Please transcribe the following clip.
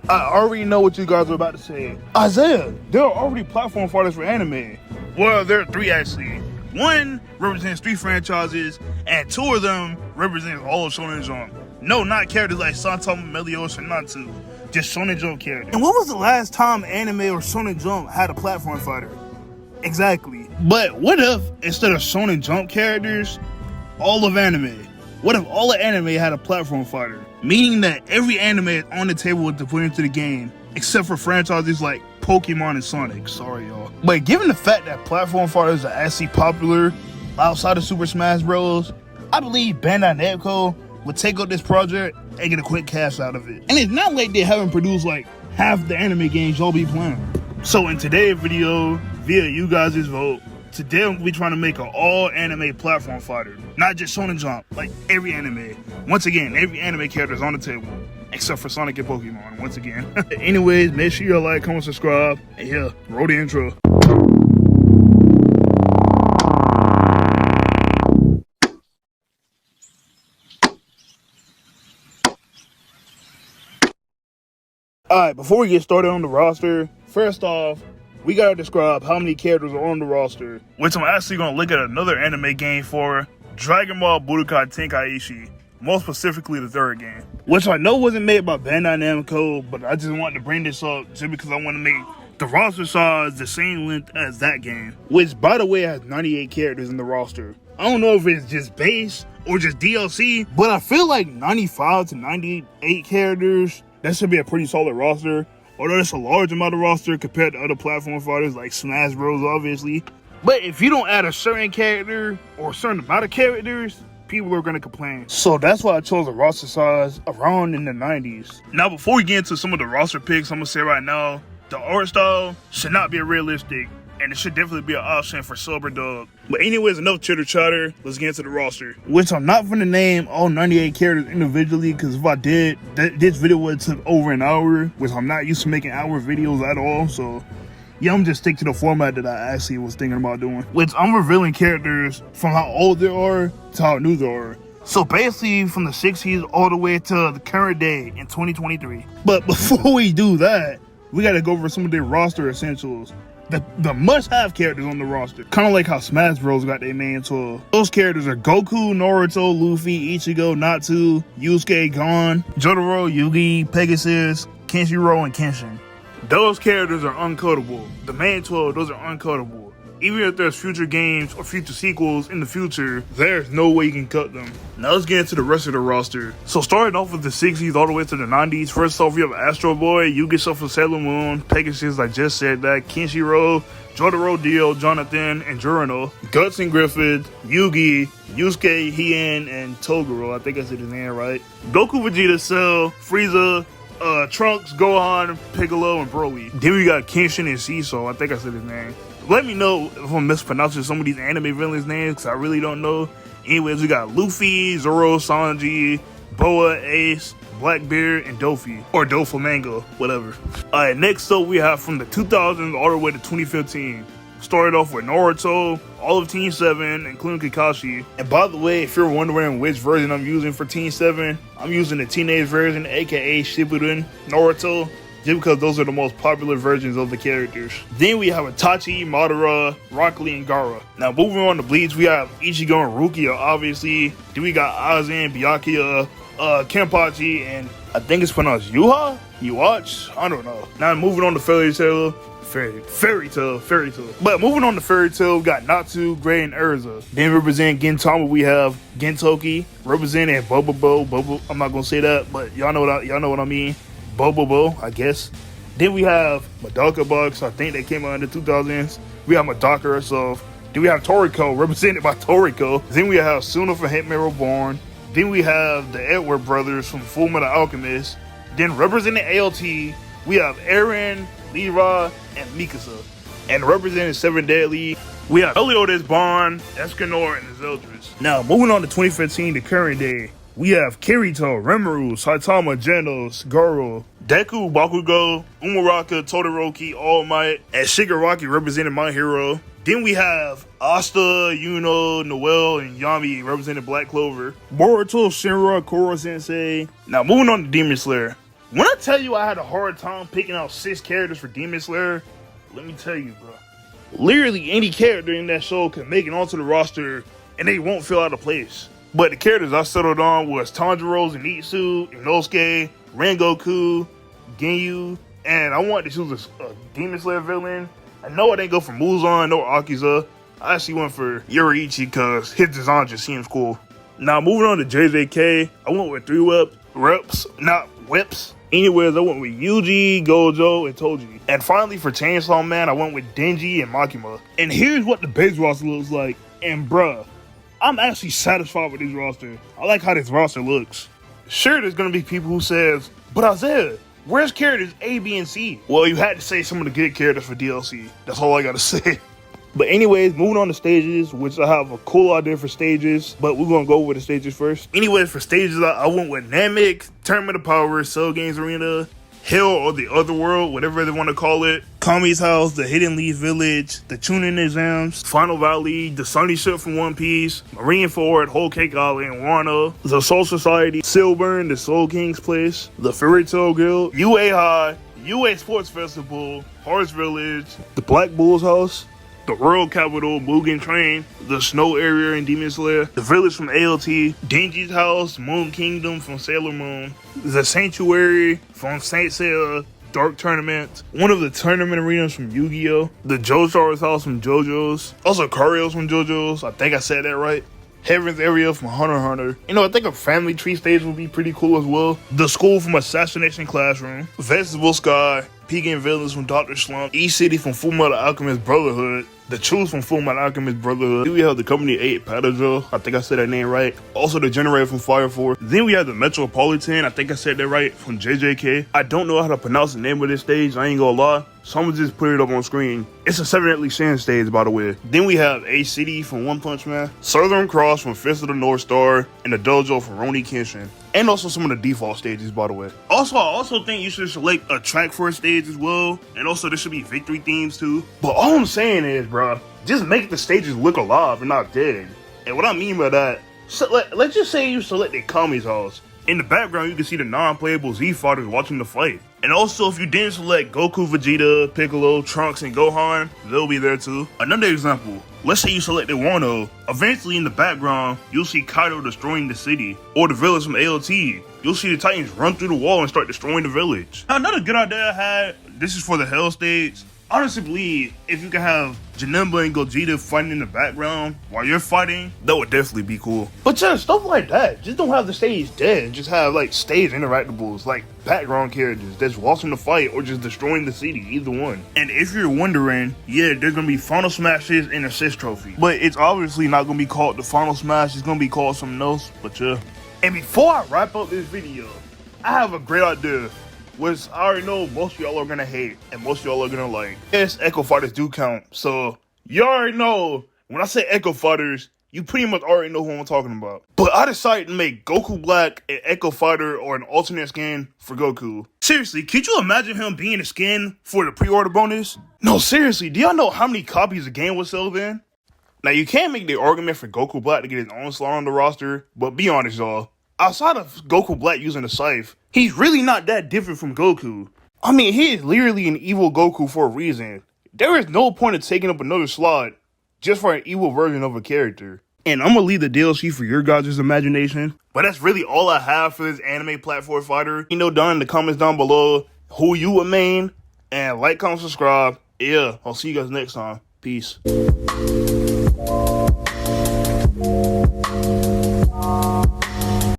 I already know what you guys are about to say. Isaiah, there are already platform fighters for anime. Well, there are 3 actually. 1 represents 3 franchises, and 2 of them represents all of Shonen Jump. No, not characters like Santama, Meliodas, or Natsu. Just Shonen Jump characters. And when was the last time anime or Shonen Jump had a platform fighter? Exactly. But what if, instead of Shonen Jump characters, all of anime? What if all of anime had a platform fighter? Meaning that every anime is on the table to put into the game, except for franchises like Pokemon and Sonic. Sorry, y'all. But given the fact that platform fighters are actually popular outside of Super Smash Bros., I believe Bandai Namco would take up this project and get a quick cash out of it. And it's not like they haven't produced like half the anime games y'all be playing. So in today's video, via you guys' vote, today we'll be trying to make an all anime platform fighter. Not just Shonen Jump, like every anime. Once again, every anime character is on the table. Except for Sonic and Pokemon, once again. Anyways, make sure you like, comment, subscribe, and yeah, roll the intro. Alright, before we get started on the roster, first off, we gotta describe how many characters are on the roster, which I'm actually gonna look at another anime game for, Dragon Ball Budokai Tenkaichi, more specifically the 3rd game, which I know wasn't made by Bandai Namco, but I just wanted to bring this up just because I want to make the roster size the same length as that game, which by the way has 98 characters in the roster. I don't know if it's just base or just DLC, but I feel like 95 to 98 characters, that should be a pretty solid roster. Although it's a large amount of roster compared to other platform fighters like Smash Bros, obviously. But if you don't add a certain character or a certain amount of characters, people are going to complain. So that's why I chose a roster size around in the 90s. Now, before we get into some of the roster picks, I'm going to say right now, the art style should not be realistic, and it should definitely be an option for sub or dub. But anyways, enough chitter chatter, let's get into the roster. Which I'm not going to name all 98 characters individually, because if I did, this video would have took over an hour, which I'm not used to making hour videos at all, so yeah, I'm just stick to the format that I actually was thinking about doing. Which I'm revealing characters from how old they are to how new they are. So basically from the 60s all the way to the current day in 2023. But before we do that, we gotta go over some of their roster essentials. The must-have characters on the roster. Kind of like how Smash Bros got their main tool. Those characters are Goku, Naruto, Luffy, Ichigo, Natsu, Yusuke, Gon, Jotaro, Yugi, Pegasus, Kenshiro, and Kenshin. Those characters are uncuttable. The main 12, those are uncuttable. Even if there's future games or future sequels in the future, there's no way you can cut them. Now let's get into the rest of the roster. So starting off with the 60s all the way to the 90s, first off we have Astro Boy, Yugi from Sailor Moon, Pegasus, I just said that, Kenshiro, Jotaro, Dio, Jonathan, and Jurano, Guts and Griffith, Yugi, Yusuke, Hien, and Toguro. I think I said his name right. Goku, Vegeta, Cell, Frieza, Trunks, Gohan, Piccolo, and Broly. Then we got Kenshin and Seesaw. I think I said his name. Let me know if I'm mispronouncing some of these anime villains' names, because I really don't know. Anyways, we got Luffy, Zoro, Sanji, Boa, Ace, Blackbeard, and Dofi. Or Doflamingo, whatever. Alright, next up we have from the 2000s all the way to 2015. Started off with Naruto, all of Team 7, including Kakashi. And by the way, if you're wondering which version I'm using for Team 7, I'm using the teenage version, aka Shippuden Naruto, just because those are the most popular versions of the characters. Then we have Itachi, Madara, Rock Lee, and Gaara. Now moving on to Bleach, we have Ichigo and Rukia, obviously. Then we got Aizen, Byakuya, Kenpachi, and I think it's pronounced Yuha? Yuach? I don't know. Now moving on to Fairy Tail. But moving on to Fairy Tail, we got Natsu, Gray, and Erza. Then representing Gintama, we have Gintoki, representing Bobobo. I'm not gonna say that, but y'all know what I mean. Bobobo, I guess. Then we have Madoka Box. I think they came out in the 2000s. We have Madoka herself. Then we have Toriko, represented by Toriko. Then we have Suna from Hitman Reborn. Then we have the Edward brothers from Fullmetal Alchemist. Then representing ALT, we have Eren, Leroy, and Mikasa. And representing Seven Deadly, we have Meliodas, Bond, Escanor, and Zeldris. Now, moving on to 2015, the current day, we have Kirito, Rimuru, Saitama, Genos, Goro, Deku, Bakugo, Umuraka, Todoroki, All Might, and Shigaraki representing My Hero. Then we have Asta, Yuno, Noel, and Yami representing Black Clover. Boruto, Shinra, Koro Sensei. Now moving on to Demon Slayer. When I tell you I had a hard time picking out 6 characters for Demon Slayer, let me tell you, bro. Literally any character in that show can make it onto the roster and they won't feel out of place. But the characters I settled on was Tanjiro, Zenitsu, Inosuke, Rengoku, Ginyu, and I wanted to choose a Demon Slayer villain. I know I didn't go for Muzan or Akiza. I actually went for Yoriichi because his design just seems cool. Now moving on to JJK, I went with 3 whips. Anyways, I went with Yuji, Gojo, and Toji. And finally for Chainsaw Man, I went with Denji and Makima. And here's what the base roster looks like. And bruh, I'm actually satisfied with this roster. I like how this roster looks. Sure, there's gonna be people who says, but Isaiah, where's characters A, B, and C? Well, you had to say some of the good characters for DLC. That's all I gotta say. But anyways, moving on to stages, which I have a cool idea for stages, but we're gonna go over the stages first. Anyways, for stages, I went with Namek, Tournament of Power, Cell Games Arena, Hell or the Other World, whatever they want to call it, Kami's House, the Hidden Leaf Village, the Chunin Exams, Final Valley, the Sunny Ship from One Piece, Marineford, Whole Cake Island, Wano, the Soul Society, Silburn, the Soul King's Place, the Fairy Tail Guild, UA High, UA Sports Festival, Horse Village, the Black Bull's House, the World Capital, Mugen Train, the Snow Area in Demon Slayer, the Village from ALT, Denji's House, Moon Kingdom from Sailor Moon, the Sanctuary from Saint Seiya, Dark Tournament, one of the tournament arenas from Yu-Gi-Oh!, the JoJo's House from JoJo's, also Kario's from JoJo's, I think I said that right. Heaven's Area from Hunter x Hunter. You know, I think a family tree stage would be pretty cool as well. The School from Assassination Classroom, Vegetable Sky, Pekin Villains from Dr. Slump, E-City from Fullmetal Alchemist Brotherhood, The Truth from Fullmetal Alchemist Brotherhood. Then we have the Company 8 Patajo, I think I said that name right. Also the Generator from Fire Force. Then we have the Metropolitan, I think I said that right, from JJK. I don't know how to pronounce the name of this stage, I ain't gonna lie. So I'm gonna just put it up on screen. It's a 7 Deadly Sins stage, by the way. Then we have A-City from One Punch Man, Southern Cross from Fist of the North Star, and the Dojo from Roni Kenshin. And also some of the default stages, by the way. Also, I also think you should select a track for a stage as well. And also there should be victory themes too. But all I'm saying is, bro, just make the stages look alive and not dead. And what I mean by that, let's just say you selected Kami's House. In the background, you can see the non-playable Z fighters watching the fight. And also, if you didn't select Goku, Vegeta, Piccolo, Trunks, and Gohan, they'll be there too. Another example, let's say you selected Wano. Eventually in the background, you'll see Kaido destroying the city. Or the village from ALT. You'll see the Titans run through the wall and start destroying the village. Now, another good idea I had, this is for the Hell stage. I honestly believe if you can have Janemba and Gogeta fighting in the background while you're fighting, that would definitely be cool. But just stuff like that. Just don't have the stage dead. Just have like stage interactables, like background characters that's watching the fight or just destroying the city, either one. And if you're wondering, yeah, there's gonna be Final Smashes and Assist Trophy. But it's obviously not gonna be called the Final Smash, it's gonna be called something else, but yeah. And before I wrap up this video, I have a great idea. Which I already know most of y'all are gonna hate and most of y'all are gonna like. Yes, Echo Fighters do count. So you already know when I say Echo Fighters, you pretty much already know who I'm talking about. But I decided to make Goku Black an Echo Fighter or an alternate skin for Goku. Seriously, could you imagine him being a skin for the pre-order bonus? No, seriously, do y'all know how many copies the game would sell then? Now you can make the argument for Goku Black to get his own slot on the roster, but be honest y'all. Outside of Goku Black using the scythe, he's really not that different from Goku. I mean, he is literally an evil Goku for a reason. There is no point in taking up another slot just for an evil version of a character. And I'm gonna leave the DLC for your guys' imagination. But that's really all I have for this anime platform fighter. You know, down in the comments down below who you would main. And like, comment, subscribe. Yeah, I'll see you guys next time. Peace.